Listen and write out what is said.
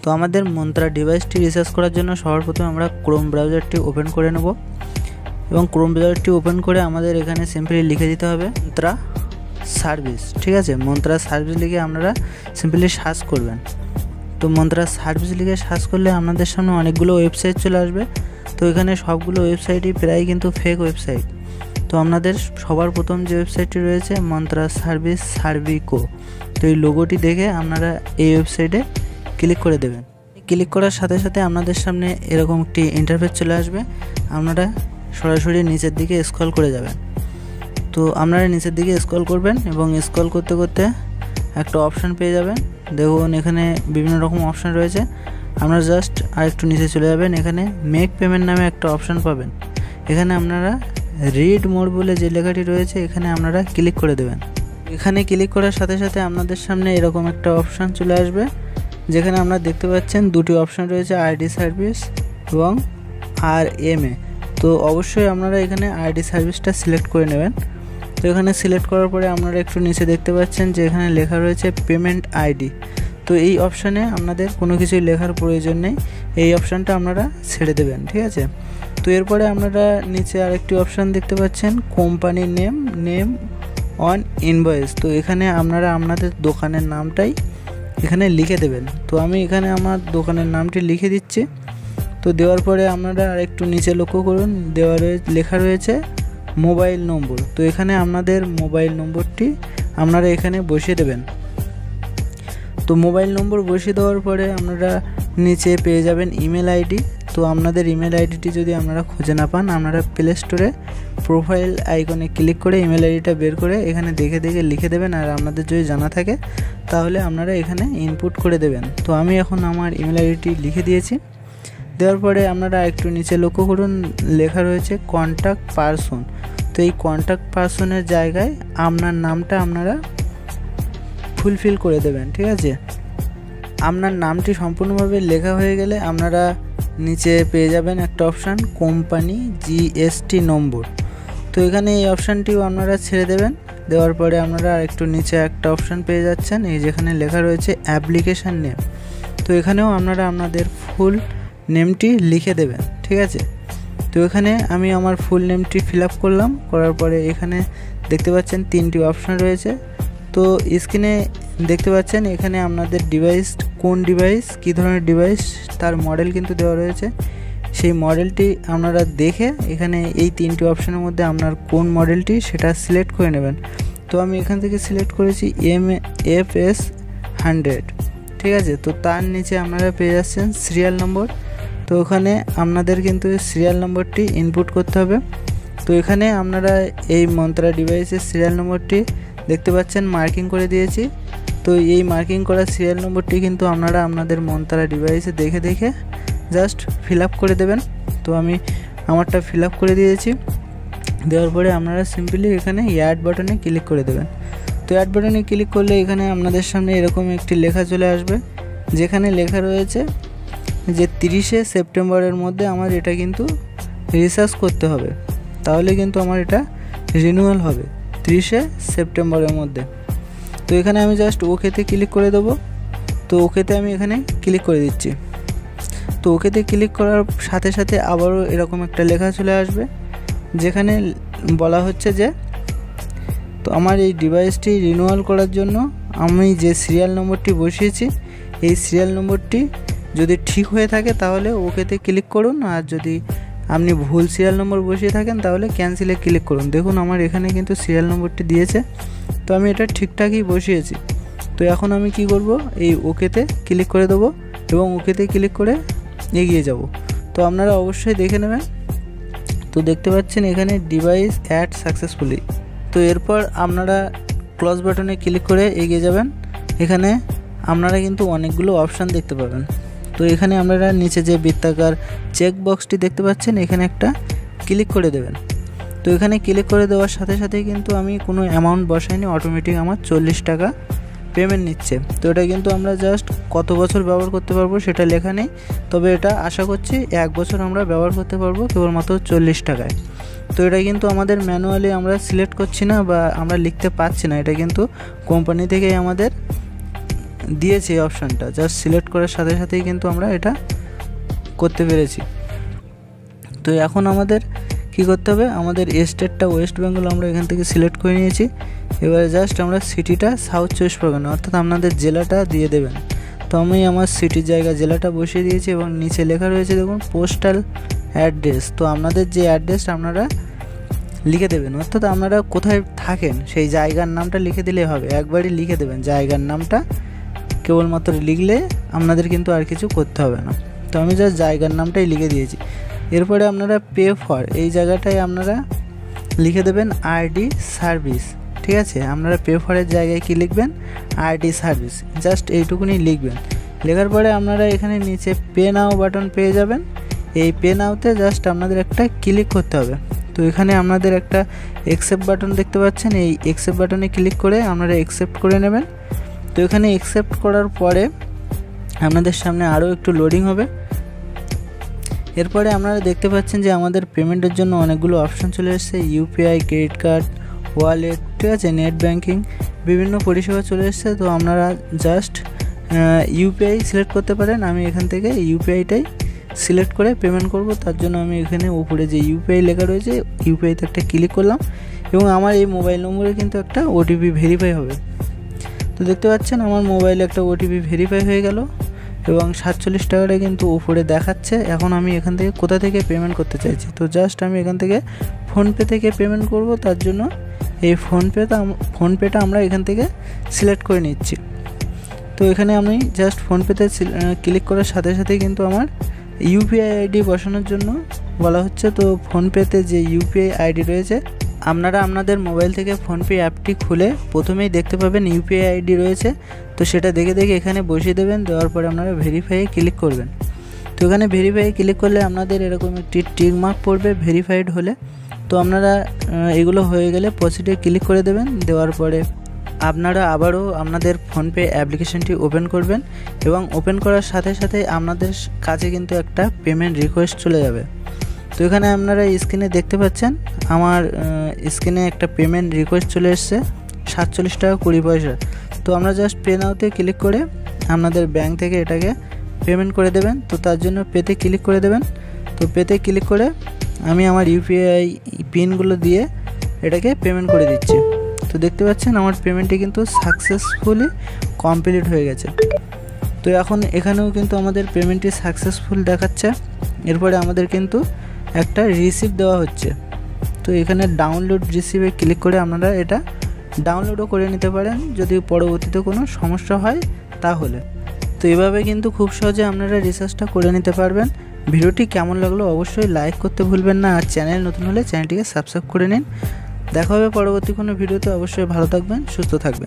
তো আমাদের মন্ত্রা ডিভাইসটি রিসার্চ করার জন্য সবার প্রথমে আমরা ক্রোম ব্রাউজারটি ওপেন করে নেব এবং ক্রোম ব্রাউজারটি ওপেন করে আমাদের এখানে সিম্পলি লিখে দিতে হবে মন্ত্রা সার্ভিস। ঠিক আছে, মন্ত্রা সার্ভিস লিখে আপনারা সিম্পলি সার্চ করবেন। তো মন্ত্রা সার্ভিস লিখে সার্চ করলে আপনাদের সামনে অনেকগুলো ওয়েবসাইট চলে আসবে। তো এখানে সবগুলো ওয়েবসাইটই প্রায় কিন্তু ফেক ওয়েবসাইট। তো আপনাদের সবার প্রথম যে ওয়েবসাইটটি রয়েছে মন্ত্রা সার্ভিস সার্ভিকো, তো এই লোগোটি দেখে আপনারা এই ওয়েবসাইটে ক্লিক করে দেবেন। ক্লিক করার সাথে সাথে আপনাদের সামনে এরকম একটি ইন্টারফেস চলে আসবে। আপনারা সরাসরি নিচের দিকে স্ক্রল করে যাবেন। তো আপনারা নিচের দিকে স্ক্রল করবেন এবং স্ক্রল করতে করতে একটা অপশান পেয়ে যাবেন। দেখুন এখানে বিভিন্ন রকম অপশান রয়েছে। আপনারা জাস্ট আর একটু নিচে চলে যাবেন, এখানে মেক পেমেন্ট নামে একটা অপশান পাবেন। এখানে আপনারা রিড মোর বলে যে লেখাটি রয়েছে এখানে আপনারা ক্লিক করে দেবেন। এখানে ক্লিক করার সাথে সাথে আপনাদের সামনে এরকম একটা অপশান চলে আসবে, যেখানে আপনারা দেখতে পাচ্ছেন দুটি অপশান রয়েছে, আইডি সার্ভিস এবং RMA। তো অবশ্যই আপনারা এখানে আইডি সার্ভিসটা সিলেক্ট করে নেবেন। তো এখানে সিলেক্ট করার পরে আপনারা একটু নিচে দেখতে পাচ্ছেন যে এখানে লেখা রয়েছে পেমেন্ট আইডি। তো এই অপশানে আপনাদের কোনো কিছুই লেখার প্রয়োজন নেই, এই অপশানটা আপনারা ছেড়ে দেবেন। ঠিক আছে, তো এরপরে আপনারা নিচে আরেকটি অপশান দেখতে পাচ্ছেন কোম্পানি নেম অন ইনভয়েস। তো এখানে আপনারা আপনাদের দোকানের নামটাই এখানে লিখে দেবেন। তো আমি এখানে আমার দোকানের নামটি লিখে দিচ্ছি। তো দেওয়ার পরে আপনারা আরেকটু নিচে লক্ষ্য করুন, লেখা রয়েছে মোবাইল নম্বর। তো এখানে আপনাদের মোবাইল নম্বরটি আপনারা এখানে বসিয়ে দেবেন। তো মোবাইল নম্বর বসিয়ে দেওয়ার পরে আপনারা নিচে পেয়ে যাবেন ইমেল আইডি। তো আপনাদের ইমেল আইডিটি যদি আপনারা খুঁজে না পান, আপনারা প্লে স্টোরে প্রোফাইল আইকনে ক্লিক করে ইমেল আইডিটা বের করে এখানে দেখে দেখে লিখে দেবেন। আর আপনাদের যদি জানা থাকে তাহলে আপনারা এখানে ইনপুট করে দেবেন। তো আমি এখন আমার ইমেল আইডিটি লিখে দিয়েছি। দেওয়ার পরে আপনারা একটু নিচে লক্ষ্য করুন, লেখা রয়েছে কন্ট্যাক্ট পারসন। তো এই কন্ট্যাক্ট পারসনের জায়গায় আপনার নামটা আপনারা ফুলফিল করে দেবেন। ঠিক আছে, আপনার নামটি সম্পূর্ণভাবে লেখা হয়ে গেলে আপনারা নিচে পেয়ে যাবেন একটা অপশান কোম্পানি GST নম্বর। তো এখানে এই অপশানটিও আপনারা ছেড়ে দেবেন। দেওয়ার পরে আপনারা আরেকটু নিচে একটা অপশান পেয়ে যাচ্ছেন, এই যেখানে লেখা রয়েছে অ্যাপ্লিকেশান নেম। তো এখানেও আপনারা আপনাদের ফুল নেমটি লিখে দেবেন। ঠিক আছে, তো এখানে আমি আমার ফুল নেমটি ফিল আপ করলাম। করার পরে এখানে দেখতে পাচ্ছেন তিনটি অপশান রয়েছে। তো স্ক্রিনে দেখতে পাচ্ছেন এখানে আপনাদের ডিভাইস কোন ডিভাইস, কী ধরনের ডিভাইস তার মডেল কিন্তু দেওয়া রয়েছে। সেই মডেলটি আপনারা দেখে এখানে এই তিনটি অপশানের মধ্যে আপনার কোন মডেলটি সেটা সিলেক্ট করে নেবেন। তো আমি এখান থেকে সিলেক্ট করেছি MFS 100। ঠিক আছে, তো তার নিচে আপনারা পেয়ে যাচ্ছেন সিরিয়াল নম্বর। তো ওখানে আপনাদের কিন্তু সিরিয়াল নম্বরটি ইনপুট করতে হবে। তো এখানে আপনারা এই মন্ত্রা ডিভাইসের সিরিয়াল নম্বরটি দেখতে পাচ্ছেন মার্কিং করে দিয়েছি। তো এই মার্কিং করা সিরিয়াল নম্বরটি কিন্তু আপনারা আপনাদের মন্ত্রা ডিভাইসে দেখে দেখে জাস্ট ফিল আপ করে দেবেন। তো আমি আমারটা ফিল আপ করে দিয়েছি। দেওয়ার পরে আপনারা সিম্পলি এখানে অ্যাড বাটনে ক্লিক করে দেবেন। তো অ্যাড বাটনে ক্লিক করলে এখানে আপনাদের সামনে এরকম একটি লেখা চলে আসবে, যেখানে লেখা রয়েছে যে 30শে সেপ্টেম্বরের মধ্যে আমার এটা কিন্তু রিসার্চ করতে হবে, তাহলে কিন্তু আমার এটা রিনিউয়াল হবে 30শে সেপ্টেম্বরের মধ্যে। তো এখানে আমি জাস্ট ওকেতে ক্লিক করে দেবো। তো ওকেতে আমি এখানে ক্লিক করে দিচ্ছি। তো ওকেতে ক্লিক করার সাথে সাথে আবারও এরকম একটা লেখা চলে আসবে, যেখানে বলা হচ্ছে যে তো আমার এই ডিভাইসটি রিনিউয়াল করার জন্য আমি যে সিরিয়াল নম্বরটি বসিয়েছি এই সিরিয়াল নম্বরটি যদি ঠিক হয়ে থাকে তাহলে ওকেতে ক্লিক করুন, আর যদি আপনি ভুল সিরিয়াল নম্বর বসিয়ে থাকেন তাহলে ক্যান্সেলে ক্লিক করুন। দেখুন আমার এখানে কিন্তু সিরিয়াল নম্বরটি দিয়েছে, তো আমি এটা ঠিকঠাকই বসিয়েছি। তো এখন আমি কি করব, এই ওকেতে ক্লিক করে দেবো এবং ওকেতে ক্লিক করে এগিয়ে যাব। তো আপনারা অবশ্যই দেখে নেবেন। তো দেখতে পাচ্ছেন এখানে ডিভাইস অ্যাড সাকসেসফুলি। তো এরপর আপনারা ক্লোজ বাটনে ক্লিক করে এগিয়ে যাবেন। এখানে আপনারা কিন্তু অনেকগুলো অপশান দেখতে পাবেন। তো এখানে আপনারা নিচে যে বৃত্তাকার চেক বক্সটি দেখতে পাচ্ছেন এখানে একটা ক্লিক করে দেবেন। তো এখানে ক্লিক করে দেওয়ার সাথে সাথেই কিন্তু আমি কোনো অ্যামাউন্ট বসাইনি, অটোমেটিক আমার 40 টাকা পেমেন্ট নিচ্ছে। তো এটা কিন্তু আমরা জাস্ট কত বছর ব্যবহার করতে পারবো সেটা লেখা নেই, তবে এটা আশা করছি 1 বছর আমরা ব্যবহার করতে পারবো কেবলমাত্র 40 টাকায়। তো এটা কিন্তু আমাদের ম্যানুয়ালি আমরা সিলেক্ট করছি না বা আমরা লিখতে পারছি না, এটা কিন্তু কোম্পানি থেকেই আমাদের দিয়েছে এই অপশানটা, জাস্ট সিলেক্ট করার সাথে সাথেই কিন্তু আমরা এটা করতে পেরেছি। তো এখন আমাদের কি করতে হবে, আমাদের স্টেটটা ওয়েস্ট বেঙ্গল আমরা এখান থেকে সিলেক্ট করে নিয়েছি। এবারে জাস্ট আমরা সিটিটা সাউথ 24 পরগনা, অর্থাৎ আপনাদের জেলাটা দিয়ে দেবেন। তো আমি আমার সিটির জায়গা জেলাটা বসিয়ে দিয়েছি এবং নিচে লেখা রয়েছে দেখুন পোস্টাল অ্যাড্রেস। তো আপনাদের যে অ্যাড্রেসটা আপনারা লিখে দেবেন, অর্থাৎ আপনারা কোথায় থাকেন সেই জায়গার নামটা লিখে দিলেই হবে, একবারই লিখে দেবেন জায়গার নামটা, কেবলমাত্র লিখলে আপনাদের কিন্তু আর কিছু করতে হবে না। তো আমি জাস্ট জায়গার নামটাই লিখে দিয়েছি। এরপরে আপনারা পে ফর এই জায়গাটায় আপনারা লিখে দেবেন আরডি সার্ভিস, ঠিক আছে। আপনারা পে ফরের জায়গায় কি লিখবেন, আরডি সার্ভিস, জাস্ট এইটুকুনি লিখবেন। লেখার পরে আপনারা এখানে নিচে পে নাও বাটন পেয়ে যাবেন। এই পে নাওতে জাস্ট আপনাদের একটা ক্লিক করতে হবে। তো এখানে আপনাদের একটা অ্যাকসেপ্ট বাটন দেখতে পাচ্ছেন, এই অ্যাকসেপ্ট বাটনে ক্লিক করে আপনারা অ্যাকসেপ্ট করে নেবেন। তো এখানে অ্যাকসেপ্ট করার পরে আপনাদের সামনে আরও একটু লোডিং হবে। এরপরে আপনারা দেখতে পাচ্ছেন যে আমাদের পেমেন্টের জন্য অনেকগুলো অপশান চলে এসেছে, ইউপিআই, ক্রেডিট কার্ড, ওয়ালেট, ঠিক আছে, নেট ব্যাঙ্কিং, বিভিন্ন পরিষেবা চলে এসেছে। তো আপনারা জাস্ট ইউপিআই সিলেক্ট করতে পারেন। আমি এখান থেকে ইউপিআইটাই সিলেক্ট করে পেমেন্ট করব, তার জন্য আমি এখানে উপরে যে ইউপিআই লেখা রয়েছে ইউপিআইতে একটা ক্লিক করলাম এবং আমার এই মোবাইল নম্বরে কিন্তু একটা ওটিপি ভেরিফাই হবে। তো দেখতে পাচ্ছেন আমার মোবাইলে একটা ওটিপি ভেরিফাই হয়ে গেল এবং 47 টাকাটা কিন্তু উপরে দেখাচ্ছে। এখন আমি এখান থেকে কোথা থেকে পেমেন্ট করতে চাইছি, তো জাস্ট আমি এখান থেকে ফোনপে থেকে পেমেন্ট করব, তার জন্য এই ফোনপেটা আমরা এখান থেকে সিলেক্ট করে নিচ্ছি। তো এখানে আমি জাস্ট ফোনপেতে ক্লিক করার সাথে সাথে কিন্তু আমার ইউপিআই আইডি বসানোর জন্য বলা হচ্ছে। তো ফোনপেতে যে ইউপিআই আইডি রয়েছে, আপনারা আপনাদের মোবাইল থেকে ফোনপে অ্যাপটি খুলে প্রথমেই দেখতে পাবেন ইউপিআই আইডি রয়েছে। তো সেটা দেখে দেখে এখানে বসিয়ে দেবেন, দেওয়ার পরে আপনারা ভেরিফাইয়ে ক্লিক করবেন। তো এখানে ভেরিফাইয়ে ক্লিক করলে আপনাদের এরকম একটি টিক মার্ক পড়বে ভেরিফাইড হলে। তো আপনারা এগুলো হয়ে গেলে প্রসিডে ক্লিক করে দেবেন। দেওয়ার পরে আপনারা আবারও আপনাদের ফোনপে অ্যাপ্লিকেশনটি ওপেন করবেন এবং ওপেন করার সাথে সাথে আপনাদের কাছে কিন্তু একটা পেমেন্ট রিকোয়েস্ট চলে যাবে। তো এখানে আপনারা স্ক্রিনে দেখতে পাচ্ছেন আমার স্ক্রিনে একটা পেমেন্ট রিকোয়েস্ট চলে এসছে 47 টাকা 20 পয়সা। তো আমরা জাস্ট পে নাওতে ক্লিক করে আপনাদের ব্যাংক থেকে এটাকে পেমেন্ট করে দেবেন। তো তার জন্য পেতে ক্লিক করে দেবেন। তো পেতে ক্লিক করে আমি আমার ইউপিআই পিনগুলো দিয়ে এটাকে পেমেন্ট করে দিচ্ছি। তো দেখতে পাচ্ছেন আমার পেমেন্টটি কিন্তু সাকসেসফুলি কমপ্লিট হয়ে গেছে। তো এখন এখানেও কিন্তু আমাদের পেমেন্টটি সাকসেসফুল দেখাচ্ছে। এরপরে আমাদের কিন্তু একটা রিসিপ্ট দেওয়া হচ্ছে। তো এখানে ডাউনলোড রিসিপ্টে ক্লিক করে আপনারা এটা ডাউনলোডও করে নিতে পারেন যদি পরবর্তীতে কোনো সমস্যা হয় তাহলে। তো এভাবে কিন্তু খুব সহজে আপনারা রিচার্জটা করে নিতে পারবেন। ভিডিওটি কেমন লাগলো অবশ্যই লাইক করতে ভুলবেন না, আর চ্যানেল নতুন হলে চ্যানেলটিকে সাবস্ক্রাইব করে নিন। দেখা হবে পরবর্তী কোনো ভিডিওতে। অবশ্যই ভালো থাকবেন, সুস্থ থাকবেন।